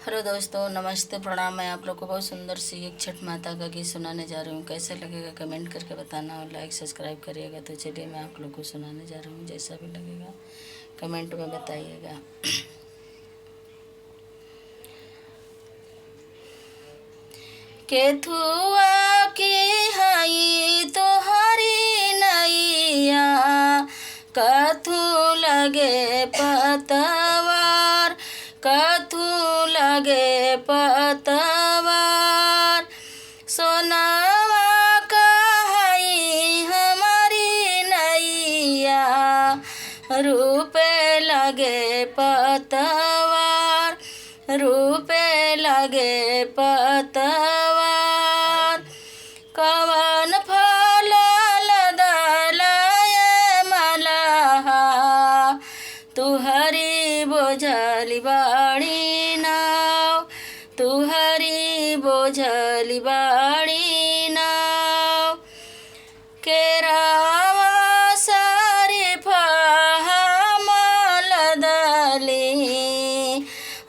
Hello दोस्तों, नमस्ते, प्रणाम। मैं आप लोग को बहुत सुंदर सी एक छठ माता का गीत सुनाने जा रही हूँ। कैसा लगेगा कमेंट करके बताना और लाइक सब्सक्राइब करिएगा। तो चलिए मैं आप लोग को सुनाने जा रही हूँ, जैसा भी लगेगा कमेंट में बताइएगा। केथुआ की हई तोहरी नैया, कथू लगे पतवार, कथू लगे पतवार। सोनावा कहई हमारी नैया, रूपे लगे पतवार, रूपे लगे पतवार। कवन फल लदलाय मलहा, तुहरी बोझली बाड़ी नाव, तुहरी बोझली बाड़ी नाव। केरावा शरीफा लदली,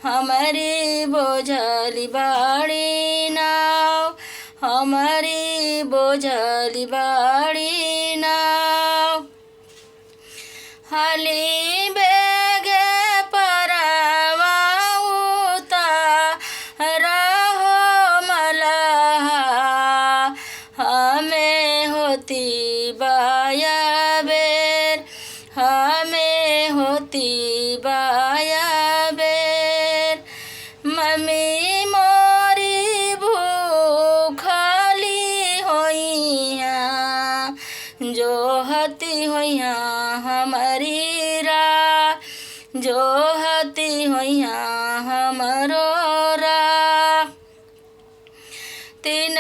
हमारी बोझली बाड़ी नाव, हमारी बोझली बाड़ी नाव। हाली बेगे परवा रहो मलहा, हमें होती बाया बेर, हमें होती बाया बेर। मम्मी मोरी भूखली होइया, जो हती होइया हमारी रा, जो हती होइया हमरो रा। 3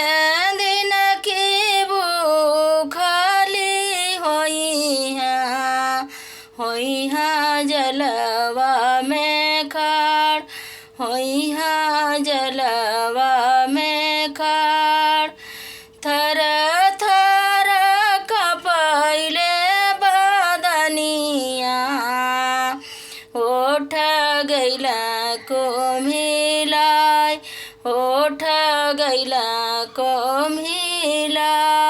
दिन की भूखली होइया, होइया जलवा में खाड़, होइया जलवा में खाड़। थर थर कपैले बदनिया, ओठ गैला को मिलाय, ओठ गैला को मिलाय।